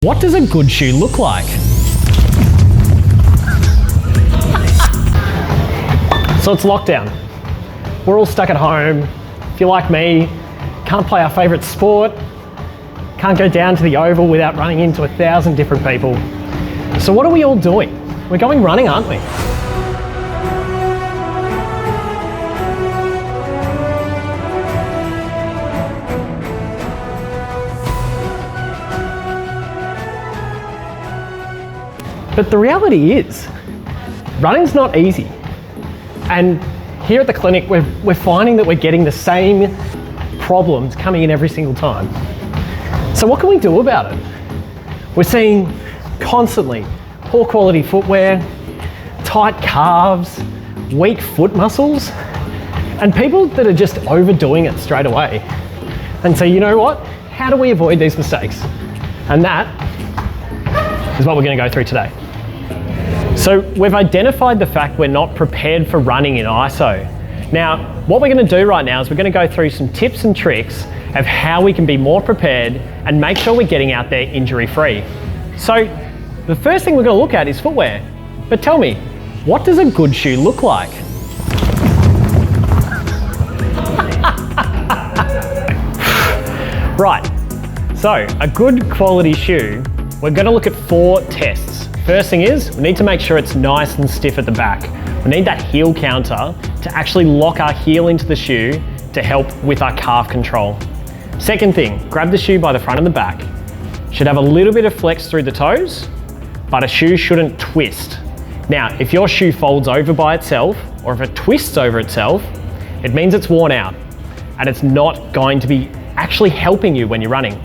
What does a good shoe look like? So it's lockdown. We're all stuck at home. If you're like me, can't play our favourite sport, can't go down to the Oval without running into 1,000 different people. So what are we all doing? We're going running, aren't we? But the reality is, running's not easy. And here at the clinic, we're finding that we're getting the same problems coming in every single time. So what can we do about it? We're seeing constantly poor quality footwear, tight calves, weak foot muscles, and people that are just overdoing it straight away. And so you know what? How do we avoid these mistakes? And that is what we're going to go through today. So we've identified the fact we're not prepared for running in ISO. Now, what we're going to do right now is we're going to go through some tips and tricks of how we can be more prepared and make sure we're getting out there injury-free. So the first thing we're going to look at is footwear. But tell me, what does a good shoe look like? Right, so a good quality shoe, we're going to look at 4 tests. First thing is, we need to make sure it's nice and stiff at the back. We need that heel counter to actually lock our heel into the shoe to help with our calf control. Second thing, grab the shoe by the front and the back. Should have a little bit of flex through the toes, but a shoe shouldn't twist. Now, if your shoe folds over by itself, or if it twists over itself, it means it's worn out and it's not going to be actually helping you when you're running.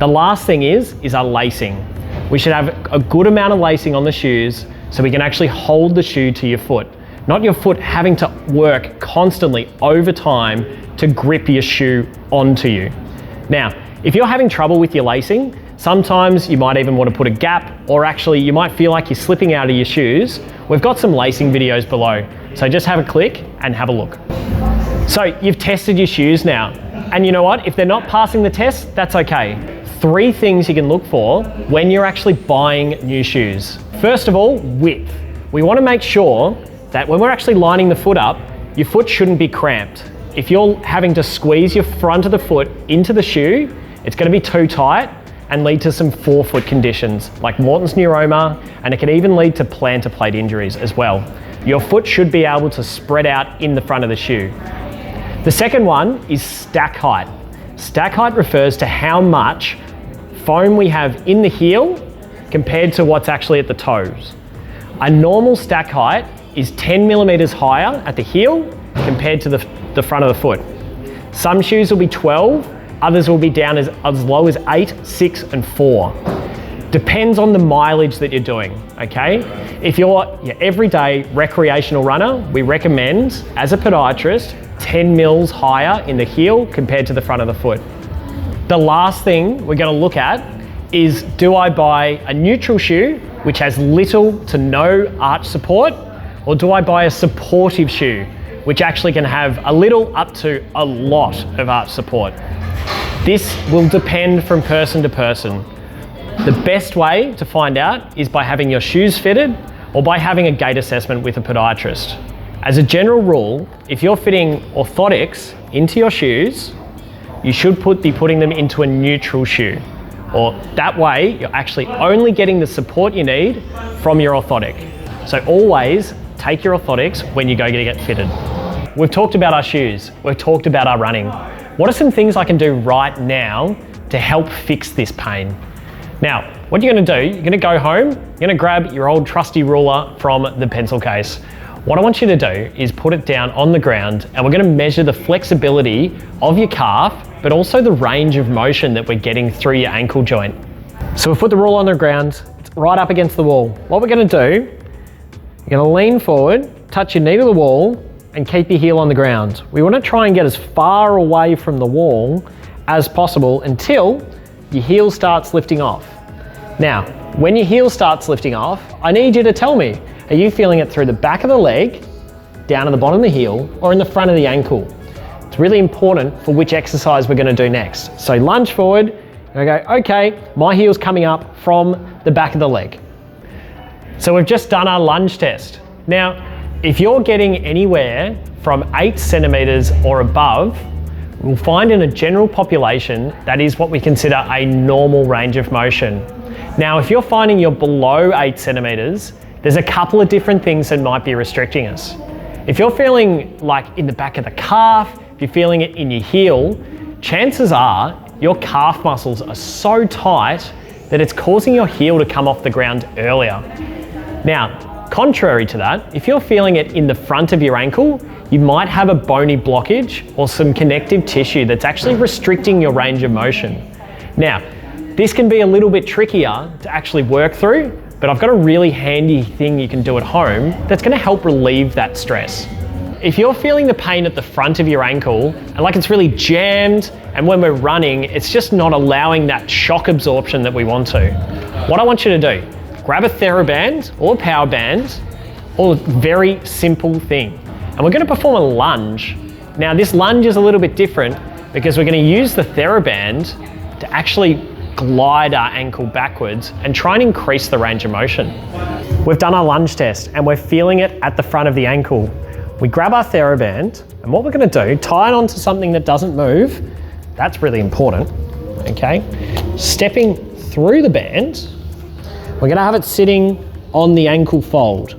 The last thing is our lacing. We should have a good amount of lacing on the shoes so we can actually hold the shoe to your foot, not your foot having to work constantly over time to grip your shoe onto you. Now, if you're having trouble with your lacing, sometimes you might even want to put a gap, or actually you might feel like you're slipping out of your shoes. We've got some lacing videos below, so just have a click and have a look. So you've tested your shoes now, and you know what? If they're not passing the test, that's okay. 3 things you can look for when you're actually buying new shoes. First of all, width. We want to make sure that when we're actually lining the foot up, your foot shouldn't be cramped. If you're having to squeeze your front of the foot into the shoe, it's going to be too tight and lead to some forefoot conditions like Morton's neuroma, and it can even lead to plantar plate injuries as well. Your foot should be able to spread out in the front of the shoe. The second one is stack height. Stack height refers to how much foam we have in the heel compared to what's actually at the toes. A normal stack height is 10 millimeters higher at the heel compared to the front of the foot. Some shoes will be 12, others will be down as low as 8, 6, and 4. Depends on the mileage that you're doing, okay? If you're your everyday recreational runner, we recommend, as a podiatrist, 10 mils higher in the heel compared to the front of the foot. The last thing we're going to look at is, do I buy a neutral shoe which has little to no arch support, or do I buy a supportive shoe which actually can have a little up to a lot of arch support? This will depend from person to person. The best way to find out is by having your shoes fitted or by having a gait assessment with a podiatrist. As a general rule, if you're fitting orthotics into your shoes, you should be putting them into a neutral shoe, or that way you're actually only getting the support you need from your orthotic. So always take your orthotics when you go to get fitted. We've talked about our shoes, we've talked about our running. What are some things I can do right now to help fix this pain? Now, what you're going to do, you're going to go home, you're going to grab your old trusty ruler from the pencil case. What I want you to do is put it down on the ground, and we're going to measure the flexibility of your calf, but also the range of motion that we're getting through your ankle joint. So we've put the ruler on the ground, it's right up against the wall. What we're going to do, you're going to lean forward, touch your knee to the wall, and keep your heel on the ground. We want to try and get as far away from the wall as possible until your heel starts lifting off. Now, when your heel starts lifting off, I need you to tell me, are you feeling it through the back of the leg, down at the bottom of the heel, or in the front of the ankle? It's really important for which exercise we're going to do next. So lunge forward, I go, okay, my heel's coming up from the back of the leg. So we've just done our lunge test. Now, if you're getting anywhere from 8 centimeters or above, we'll find in a general population that is what we consider a normal range of motion. Now, if you're finding you're below 8 centimeters, there's a couple of different things that might be restricting us. If you're feeling like in the back of the calf, if you're feeling it in your heel, chances are your calf muscles are so tight that it's causing your heel to come off the ground earlier. Now, contrary to that, if you're feeling it in the front of your ankle, you might have a bony blockage or some connective tissue that's actually restricting your range of motion. Now, this can be a little bit trickier to actually work through, but I've got a really handy thing you can do at home that's going to help relieve that stress. If you're feeling the pain at the front of your ankle and like it's really jammed, and when we're running, it's just not allowing that shock absorption that we want to, what I want you to do, grab a TheraBand or a power band, or a very simple thing. And we're going to perform a lunge. Now this lunge is a little bit different because we're going to use the TheraBand to actually glide our ankle backwards and try and increase the range of motion. We've done our lunge test and we're feeling it at the front of the ankle. We grab our TheraBand and what we're going to do, tie it onto something that doesn't move. That's really important, okay? Stepping through the band, we're going to have it sitting on the ankle fold.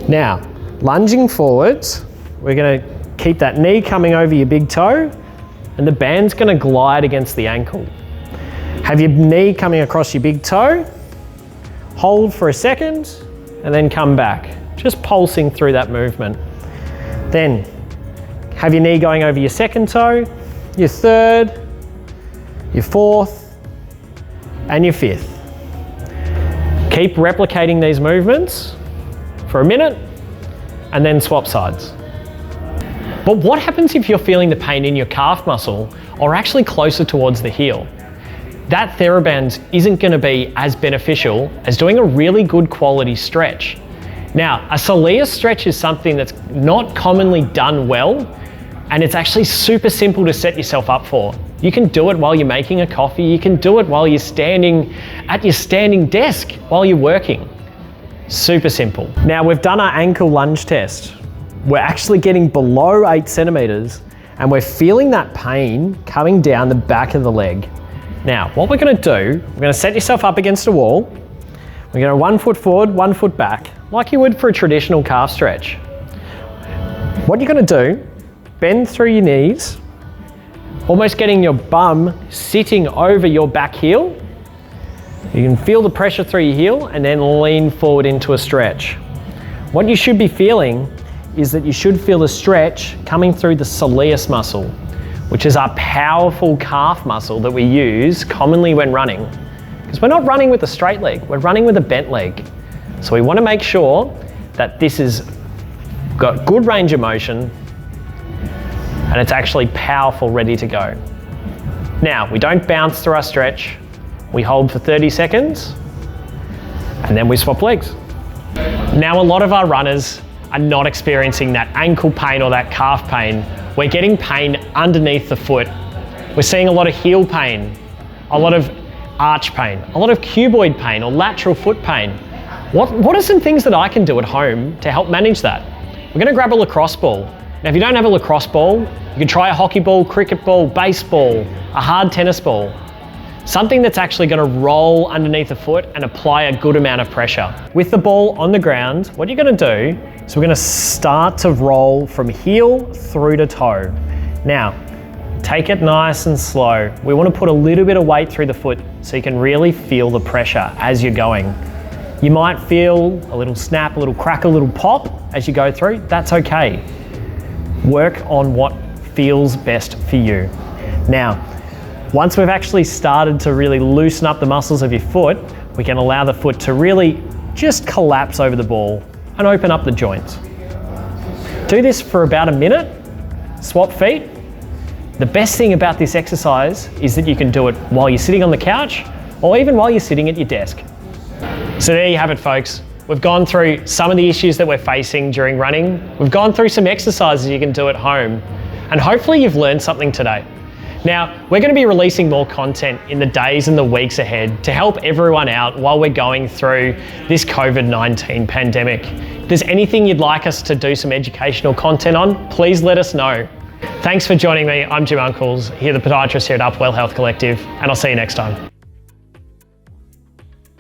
Now, lunging forwards, we're going to keep that knee coming over your big toe and the band's going to glide against the ankle. Have your knee coming across your big toe, hold for a second and then come back, just pulsing through that movement. Then have your knee going over your second toe, your third, your fourth and your fifth. Keep replicating these movements for a minute and then swap sides. But what happens if you're feeling the pain in your calf muscle or actually closer towards the heel? That TheraBand isn't going to be as beneficial as doing a really good quality stretch. Now, a soleus stretch is something that's not commonly done well, and it's actually super simple to set yourself up for. You can do it while you're making a coffee, you can do it while you're standing at your standing desk while you're working. Super simple. Now we've done our ankle lunge test. We're actually getting below 8 centimeters and we're feeling that pain coming down the back of the leg. Now, what we're going to do, we're going to set yourself up against a wall. We're going to 1 foot forward, 1 foot back, like you would for a traditional calf stretch. What you're going to do, bend through your knees, almost getting your bum sitting over your back heel. You can feel the pressure through your heel and then lean forward into a stretch. What you should be feeling is that you should feel the stretch coming through the soleus muscle, which is our powerful calf muscle that we use commonly when running. Because we're not running with a straight leg, we're running with a bent leg. So we want to make sure that this has got good range of motion and it's actually powerful, ready to go. Now, we don't bounce through our stretch, we hold for 30 seconds and then we swap legs. Now, a lot of our runners are not experiencing that ankle pain or that calf pain. We're getting pain underneath the foot. We're seeing a lot of heel pain, a lot of arch pain, a lot of cuboid pain or lateral foot pain. What are some things that I can do at home to help manage that? We're going to grab a lacrosse ball. Now, if you don't have a lacrosse ball, you can try a hockey ball, cricket ball, baseball, a hard tennis ball. Something that's actually going to roll underneath the foot and apply a good amount of pressure. With the ball on the ground, what you're going to do is we're going to start to roll from heel through to toe. Now, take it nice and slow. We want to put a little bit of weight through the foot so you can really feel the pressure as you're going. You might feel a little snap, a little crack, a little pop as you go through. That's okay. Work on what feels best for you. Now, once we've actually started to really loosen up the muscles of your foot, we can allow the foot to really just collapse over the ball and open up the joints. Do this for about a minute, swap feet. The best thing about this exercise is that you can do it while you're sitting on the couch or even while you're sitting at your desk. So there you have it, folks. We've gone through some of the issues that we're facing during running. We've gone through some exercises you can do at home, and hopefully you've learned something today. Now, we're going to be releasing more content in the days and the weeks ahead to help everyone out while we're going through this COVID-19 pandemic. If there's anything you'd like us to do some educational content on, please let us know. Thanks for joining me. I'm Jim Unkles, here the podiatrist here at Upwell Health Collective, and I'll see you next time.